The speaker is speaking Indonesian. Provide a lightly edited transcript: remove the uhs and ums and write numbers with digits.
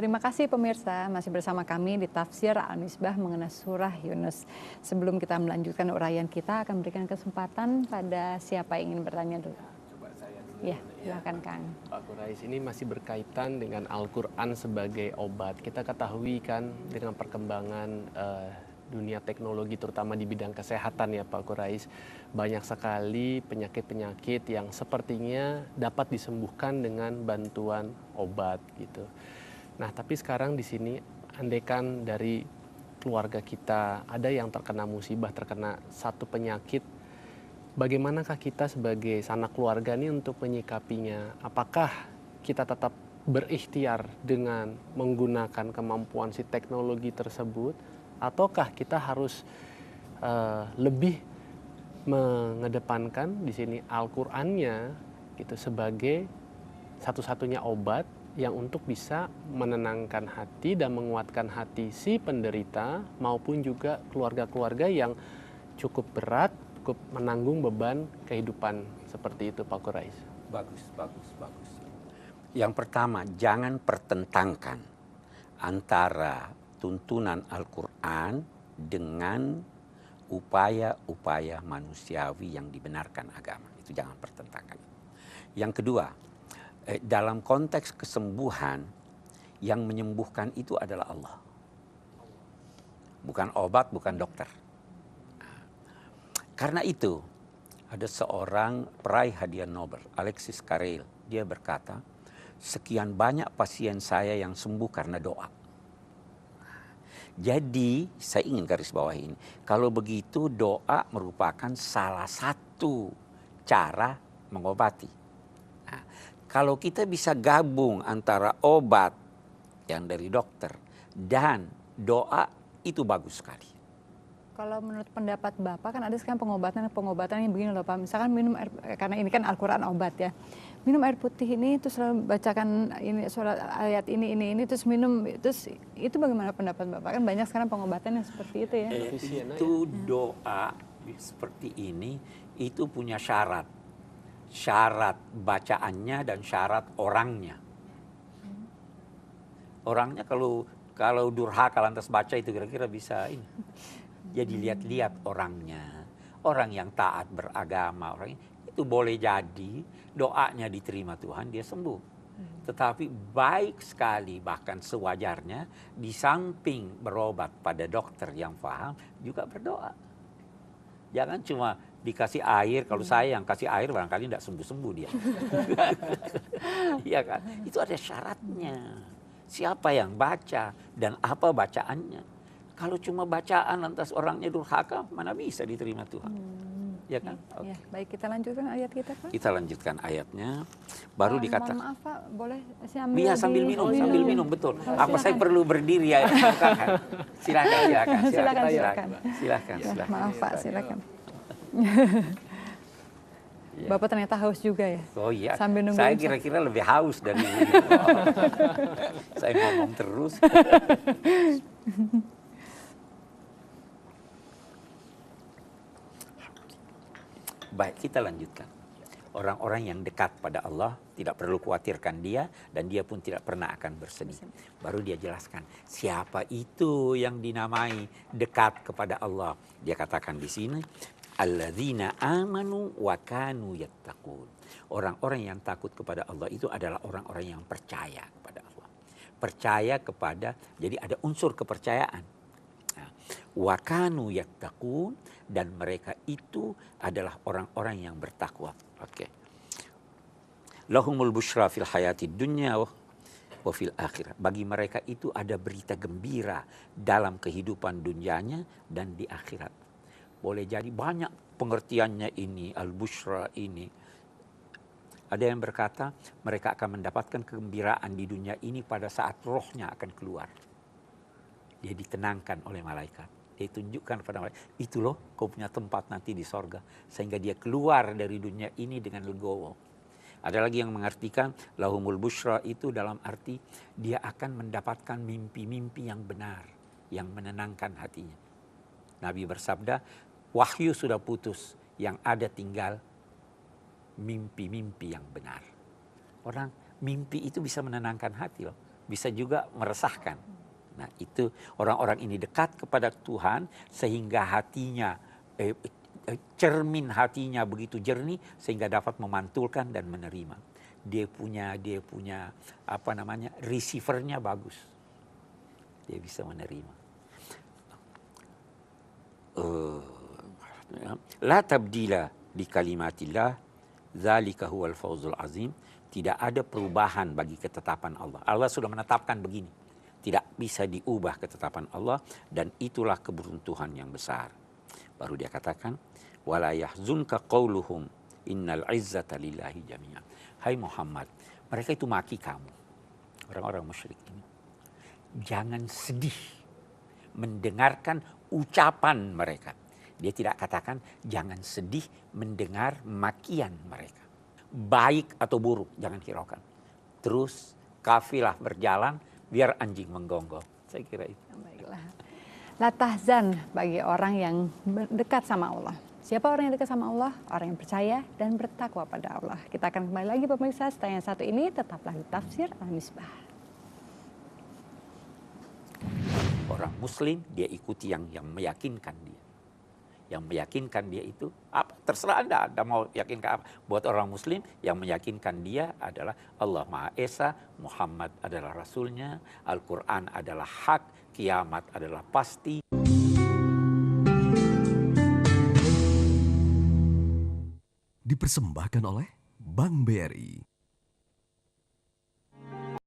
Terima kasih pemirsa, masih bersama kami di Tafsir Al-Misbah mengenai surah Yunus. Sebelum kita melanjutkan uraian kita, akan berikan kesempatan pada siapa yang ingin bertanya dulu. Coba saya dulu. Ya, silakan Kang. Pak Quraisy, ini masih berkaitan dengan Al-Quran sebagai obat. Kita ketahui kan dengan perkembangan dunia teknologi terutama di bidang kesehatan ya Pak Quraisy, banyak sekali penyakit-penyakit yang sepertinya dapat disembuhkan dengan bantuan obat gitu. Nah, tapi sekarang di sini andaikan dari keluarga kita ada yang terkena musibah, terkena satu penyakit, bagaimanakah kita sebagai sanak keluarga ini untuk menyikapinya? Apakah kita tetap berikhtiar dengan menggunakan kemampuan si teknologi tersebut, ataukah kita harus lebih mengedepankan di sini Al-Qur'annya gitu sebagai satu-satunya obat yang untuk bisa menenangkan hati dan menguatkan hati si penderita maupun juga keluarga-keluarga yang cukup berat, cukup menanggung beban kehidupan seperti itu Pak Quraisy. Bagus. Yang pertama, jangan pertentangkan antara tuntunan Al-Quran dengan upaya-upaya manusiawi yang dibenarkan agama. Itu jangan pertentangkan. Yang kedua, dalam konteks kesembuhan, yang menyembuhkan itu adalah Allah. Bukan obat, bukan dokter. Karena itu, ada seorang peraih hadiah Nobel, Alexis Carrel. Dia berkata, sekian banyak pasien saya yang sembuh karena doa. Jadi, saya ingin garis bawahi ini. Kalau begitu, doa merupakan salah satu cara mengobati. Nah, kalau kita bisa gabung antara obat yang dari dokter dan doa, itu bagus sekali. Kalau menurut pendapat Bapak kan ada sekarang pengobatan yang begini loh Pak. Misalkan minum air, karena ini kan Al-Quran obat ya. Minum air putih ini terus selalu bacakan ini surat ayat ini terus minum, terus itu bagaimana pendapat Bapak? Kan banyak sekarang pengobatan yang seperti itu ya. Itu doa seperti ini itu punya syarat. Syarat bacaannya dan syarat orangnya. Orangnya kalau durhaka lantas baca itu kira-kira bisa ini. Jadi lihat-lihat orangnya. Orang yang taat beragama, orang itu boleh jadi doanya diterima Tuhan, dia sembuh. Tetapi baik sekali bahkan sewajarnya di samping berobat pada dokter yang paham juga berdoa. Jangan cuma dikasih air, kalau saya yang kasih air barangkali tidak sembuh-sembuh dia. Iya kan? Itu ada syaratnya. Siapa yang baca dan apa bacaannya. Kalau cuma bacaan lantas orangnya durhaka, mana bisa diterima Tuhan. Ya kan? Ya, baik, kita lanjutkan ayat kita Pak. Kita lanjutkan ayatnya. Baru dikatakan. Mohon maaf Pak, boleh Iya sambil minum, betul. Apa saya perlu berdiri ya? Silakan. Maaf Pak, silakan. Bapak ternyata haus juga ya? Oh iya, sambil nunggu saya kira-kira lebih haus dari ini. Saya ngomong terus. Baik, kita lanjutkan. Orang-orang yang dekat pada Allah tidak perlu khawatirkan dia dan dia pun tidak pernah akan bersedih. Baru dia jelaskan siapa itu yang dinamai dekat kepada Allah. Dia katakan di sini, alladzina amanu wa kanu yattaqun. Orang-orang yang takut kepada Allah itu adalah orang-orang yang percaya kepada Allah. Percaya kepada, jadi ada unsur kepercayaan. Wa kanu yattaqun, dan mereka itu adalah orang-orang yang bertakwa. Oke. Lahumul busyra fil hayatid dunya wa fil akhirah. Bagi mereka itu ada berita gembira dalam kehidupan dunianya dan di akhirat. Boleh jadi banyak pengertiannya ini, al-busyra ini. Ada yang berkata mereka akan mendapatkan kegembiraan di dunia ini pada saat rohnya akan keluar. Dia ditenangkan oleh malaikat. Dia tunjukkan kepada malaikat, itu loh kau punya tempat nanti di sorga. Sehingga dia keluar dari dunia ini dengan legowo. Ada lagi yang mengartikan lahumul busyra itu dalam arti dia akan mendapatkan mimpi-mimpi yang benar, yang menenangkan hatinya. Nabi bersabda, wahyu sudah putus, yang ada tinggal mimpi-mimpi yang benar. Orang mimpi itu bisa menenangkan hati loh. bisa juga meresahkan. Nah, itu orang-orang ini dekat kepada Tuhan sehingga hatinya cermin hatinya begitu jernih sehingga dapat memantulkan dan menerima. Dia punya apa namanya? Receivernya bagus. Dia bisa menerima. La tabdila li kalimatillah, dzalika huwal fawzul azim. Tidak ada perubahan bagi ketetapan Allah. Allah sudah menetapkan begini. Tidak bisa diubah ketetapan Allah dan itulah keberuntungan yang besar. Baru dia katakan, wala yahzunka qauluhum innal izzata lillahi jami'an. Hai Muhammad, mereka itu maki kamu. Orang-orang musyrik ini. Jangan sedih mendengarkan ucapan mereka. Dia tidak katakan jangan sedih mendengar makian mereka. Baik atau buruk, jangan hiraukan. Terus kafilah berjalan, biar anjing menggonggong. Saya kira itu. Baiklah. La tahzan bagi orang yang dekat sama Allah. Siapa orang yang dekat sama Allah? Orang yang percaya dan bertakwa pada Allah. Kita akan kembali lagi pemirsa setelah yang satu ini. Tetaplah di Tafsir Al-Misbah. Orang Muslim dia ikuti yang meyakinkan dia. Yang meyakinkan dia itu apa? Terserah Anda mau yakinkan apa. Buat orang Muslim yang meyakinkan dia adalah Allah Maha Esa, Muhammad adalah Rasulnya, Al-Quran adalah hak, kiamat adalah pasti. Dipersembahkan oleh Bank BRI.